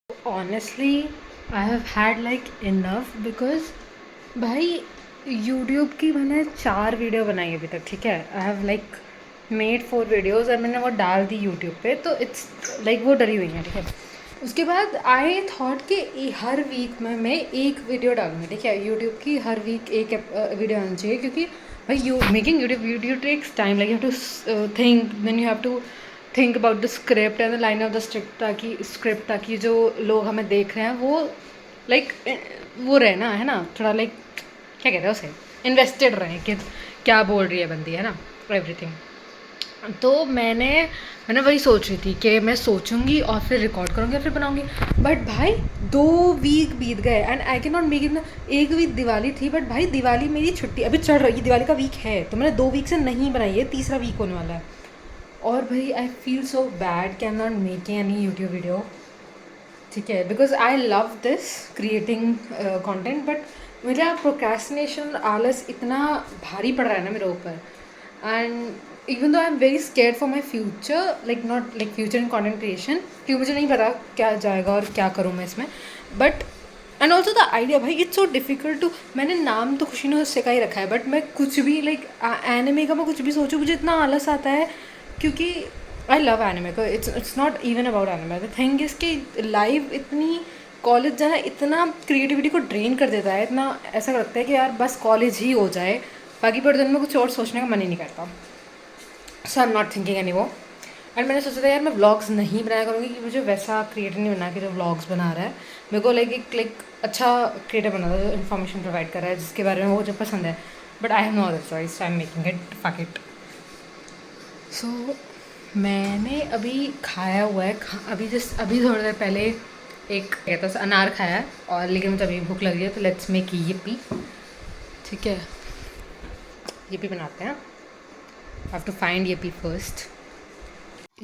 Honestly, I have had like enough because भाई YouTube की मैंने 4 वीडियो बनाई अभी तक, ठीक है। I have like made 4 videos और मैंने वो डाल दी यूट्यूब पे, तो इट्स लाइक वो डरी हुई हैं, ठीक है। उसके बाद आई थॉट कि हर वीक में मैं एक वीडियो डालूंगी, ठीक है। यूट्यूब की हर वीक एक वीडियो आनी चाहिए, क्योंकि भाई you making YouTube video takes time, like you have to think, then you have to think about the script and the line of the script, ताकि जो लोग हमें देख रहे हैं वो लाइक वो रहे ना, है ना, थोड़ा लाइक क्या कहते हैं उसे, इन्वेस्टेड रहे कि क्या बोल रही है बंदी, है ना, एवरीथिंग। तो मैंने वही सोच रही थी कि मैं सोचूंगी और फिर रिकॉर्ड करूंगी और फिर बनाऊंगी। बट भाई 2 वीक बीत गए and I can not make it. एक वीक दिवाली थी, बट भाई दिवाली मेरी छुट्टी अभी चल रही है, दिवाली का वीक है, तो मैंने 2 वीक से नहीं बनाई है, तीसरा वीक होने वाला है। और भाई आई फील सो बैड कि आई am not making any YouTube video, ठीक है, because I love this creating content, but मेरा प्रोक्रेस्टिनेशन, आलस इतना भारी पड़ रहा है ना मेरे ऊपर। And even though I am very scared for my future, like not like future in content creation, क्योंकि मुझे नहीं पता क्या जाएगा और क्या करूँ मैं इसमें। But and also the idea, भाई इट्स सो डिफिकल्ट टू, मैंने नाम तो खुशी ने उससे का ही रखा है, बट मैं कुछ भी लाइक एनिमे का मैं कुछ भी सोचूं मुझे इतना आलस आता है, क्योंकि आई लव एनिमे को। It's not even about anime, the thing is कि लाइव इतनी कॉलेज जाना इतना क्रिएटिविटी को ड्रेन कर देता है, इतना ऐसा लगता है कि यार बस कॉलेज ही हो जाए, बाकी पूरे दिन में कुछ और सोचने का मन ही नहीं करता। So I am not thinking any वो। एंड मैंने सोचा था यार मैं व्लॉग्स नहीं बनाया करूँगी, कि मुझे वैसा क्रिएटर नहीं बनना कि जो व्लॉग्स बना रहा है। मेरे को लाइक एक लाइक अच्छा क्रिएटर बना था जो इन्फॉर्मेशन प्रोवाइड कर रहा है, जिसके बारे में मुझे पसंद है। But I have no other choice, I am making it, fuck it. So मैंने अभी खाया हुआ है, अभी जस्ट अभी थोड़ी देर पहले एक कहता था अनार खाया है, और लेकिन मुझे अभी भूख लग रही है, तो लेट्स मेक yippee, ठीक है। yippee बनाते हैं, have to find yippee first.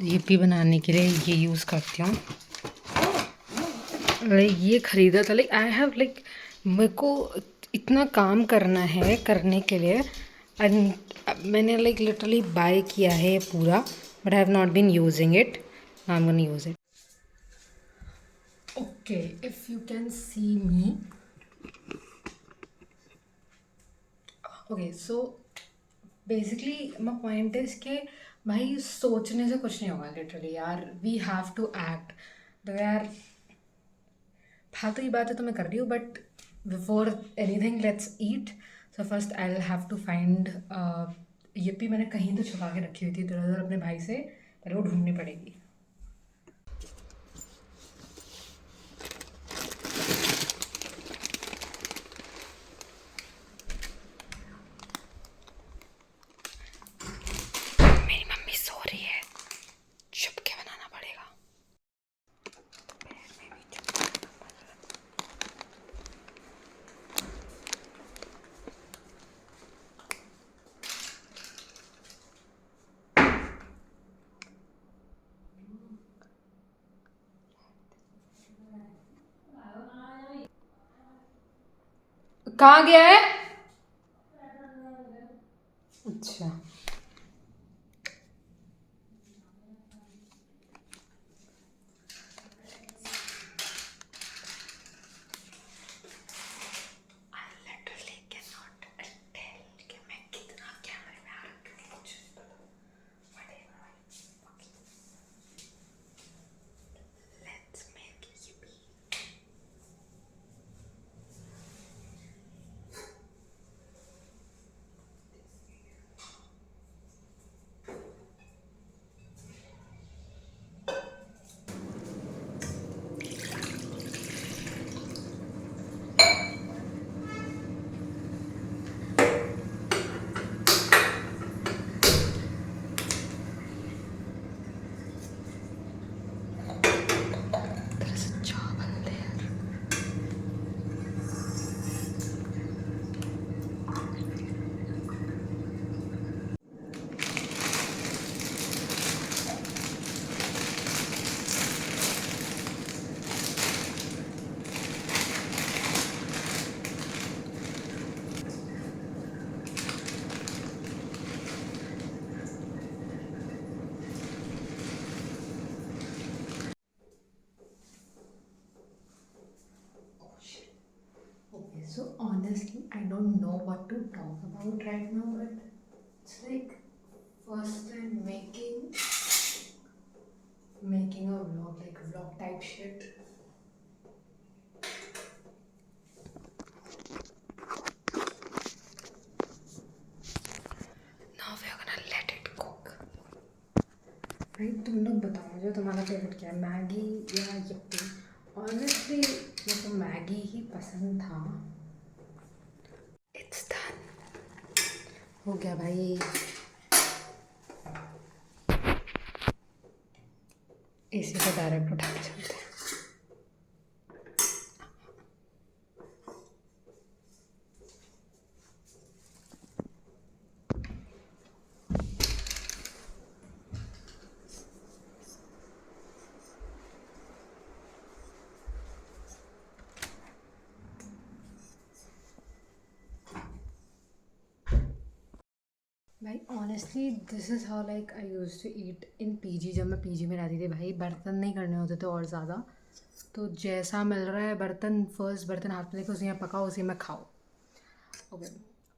yippee बनाने के लिए ये यूज़ करती हूँ, लाइक ये ख़रीदा था, लाइक आई हैव लाइक मेरे को इतना काम करना है करने के लिए, एंड मैंने लाइक लिटरली बाय किया है पूरा, but I have not been using it, now I am gonna use it. Okay, if you can see me, okay, so basically my point is कि भाई सोचने से कुछ नहीं होगा लिटरली यार, वी हैव टू एक्ट। तो यार फालतू की बात है तो मैं कर रही हूँ, but before anything let's eat. So first I will have to find yippee। मैंने कहीं तो छुपा के रखी हुई थी इधर उधर अपने भाई से, पहले वो ढूंढनी पड़ेगी। मेरी मम्मी सो रही है, छुप के बनाना पड़ेगा। कहाँ गया है? अच्छा, लिटरली कैन नॉट टेल कि मैं कितना कैमरे में आ रहा हूँ, क्योंकि कुछ let's make yippee। I don't know what to talk about right now, but it's like first time making a vlog, like vlog type shit. Now we are gonna let it cook. भाई तुम लोग बताओ जो तुम्हारा favourite क्या है, Maggi या Yuppie? Honestly मेरे को मैगी ही पसंद था. It's done. हो गया भाई. इसी को डायरेक्ट उठा के चलते हैं. भाई honestly this is how like I use to eat in PG. जब मैं पीजी में रहती थी भाई, बर्तन नहीं करने होते थे और ज़्यादा, तो जैसा मिल रहा है बर्तन, फर्स्ट बर्तन हाथ में लेकर उसी में पकाओ, उसी में खाओ. ओके.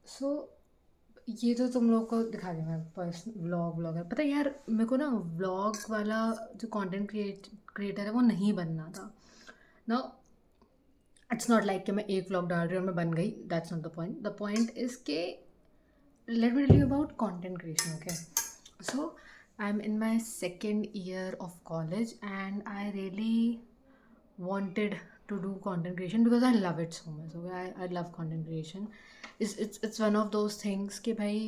सो ये तो तुम लोग को दिखा दिया मैं पर्सनल व्लॉगर. पता है यार, मेरे को ना व्लॉग वाला जो कंटेंट क्रिएटर है वो नहीं बनना था ना. इट्स नॉट लाइक कि मैं एक व्लॉग डाल रही हूँ और मैं बन गई. That's not the point. The point is के let me tell you about content creation. Okay, so I'm in my second year of college and I really wanted to do content creation because I love it so much. Okay, I love content creation. It's one of those things कि भाई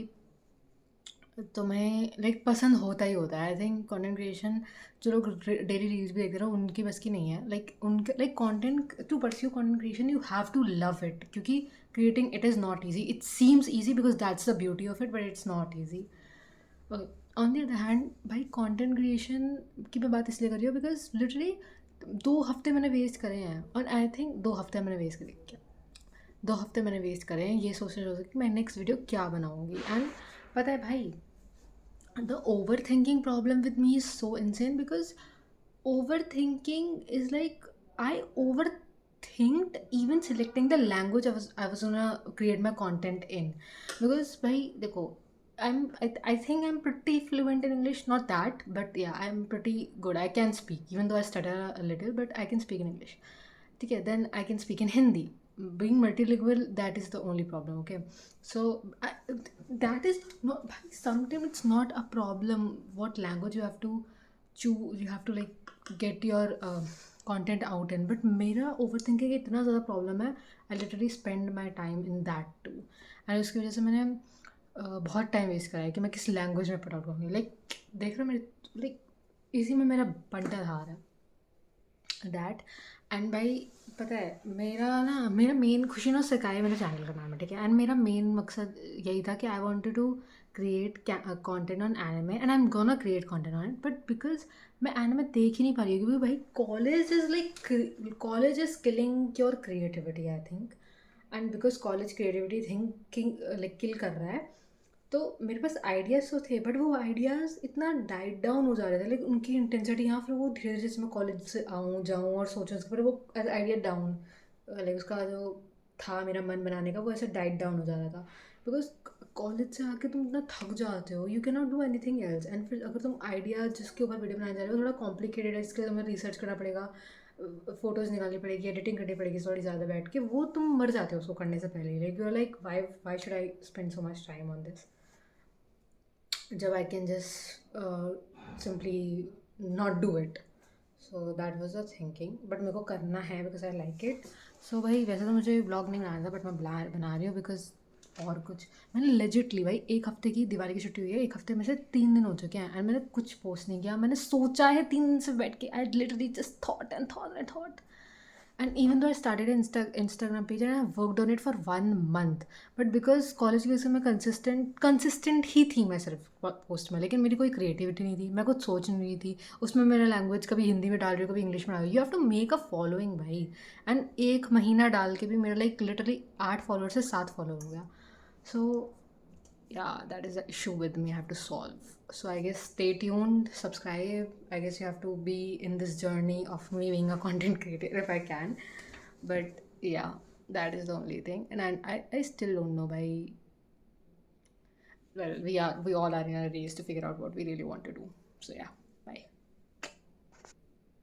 तुम्हें like पसंद होता ही होता है. I think content creation, जो लोग daily reels भी देख रहे हो उनकी बस की नहीं है. लाइक उनके like content to pursue content creation you have to love it, क्योंकि creating it is not easy. It seems easy because that's the beauty of it, but it's not easy. On the other hand भाई, content creation की मैं बात इसलिए कर रही हूँ because literally 2 हफ्ते मैंने वेस्ट करे हैं. और आई थिंक 2 हफ्ते मैंने वेस्ट करे, क्या 2 हफ्ते मैंने वेस्ट करे हैं ये सोचने सोच कि मैं नेक्स्ट वीडियो क्या बनाऊँगी. एंड पता है भाई, the overthinking problem with me is so insane because overthinking is like I overthinked even selecting the language I was gonna create my content in. Because bhai dekho, I think I'm pretty fluent in English, not that, but yeah, I'm pretty good. I can speak even though I stutter a little, but I can speak in English. Okay, then I can speak in Hindi. Being multilingual, that is the only problem. Okay, so that is not, sometimes it's not a problem what language you have to choose, you have to like get your content out in. But मेरा overthinking इतना ज़्यादा problem है, I literally spend my time in that too. and उसकी वजह से मैंने बहुत time waste करा है कि मैं किस लैंग्वेज में पुट आउट करूँगी. लाइक देख रहे हो मेरे, लाइक इसी में मेरा बंटा हार है दैट. एंड भाई पता है, मेरा मेन खुशी ना सिखाई मेरे चैनल का नाम है, ठीक है. एंड मेरा मेन मकसद यही था कि I wanted to create content on anime and I am gonna create content on it. But because मैं एनिमे देख ही नहीं पा रही हूँ क्योंकि भाई college is killing your creativity I think. And because college creativity thinking like kill कर रहा है, तो मेरे पास आइडियाज़ तो थे बट वो आइडियाज़ इतना डाइट डाउन हो जा रहे थे, लाइक उनकी इंटेंसिटी. यहाँ फिर वो धीरे धीरे जैसे मैं कॉलेज से आऊँ जाऊँ और सोचूँ उसके पर वो आइडिया डाउन, लाइक उसका जो था मेरा मन बनाने का वो ऐसे डाइट डाउन हो जा रहा था. बिकॉज कॉलेज से आके तुम इतना थक जाते हो, you can not do any thing else. And फिर अगर तुम आइडिया जिसके ऊपर वीडियो बनाने जा रहे हो थोड़ा कॉम्प्लिकेटेड है, इसके लिए तुम्हें रिसर्च करना पड़ेगा, फ़ोटोज़ निकालनी पड़ेगी, एडिटिंग करनी पड़ेगी थोड़ी ज़्यादा बैठ के, वो तुम मर जाते हो उसको करने से पहले. Like you are like why should I spend so much time on this जब I can just simply not do it. So that was the thinking. But मेरे को करना है because I like it. So भाई वैसे तो मुझे blog नहीं बनाना था बट मैं बना रही हूँ बिकॉज और कुछ मैंने लेजिटली भाई 1 हफ्ते की दिवाली की छुट्टी हुई है, 1 हफ्ते में से 3 दिन हो चुके हैं एंड मैंने कुछ पोस्ट नहीं किया. मैंने सोचा है 3 दिन से बैठ के, I literally just thought. And even though I started an Instagram page and I worked on it for 1 month, but because college की वजह से मैं कंसिस्टेंट ही थी मैं सिर्फ पोस्ट में, लेकिन मेरी कोई क्रिएटिविटी नहीं थी, मैं कुछ सोच नहीं रही थी उसमें. मेरा लैंग्वेज कभी हिंदी में डाल रही हूँ कभी इंग्लिश में डाल रही हूँ. You have to make a following भाई. एंड 1 महीना डाल के भी मेरा लाइक लिटरली 8 फॉलोअर से 7 फॉलोअर हो गया. सो yeah, that is the issue with me I have to solve. So I guess stay tuned, subscribe. I guess you have to be in this journey of me being a content creator if I can. But yeah, That is the only thing. And I still don't know why. Well, we all are in a race to figure out what we really want to do. So yeah, bye.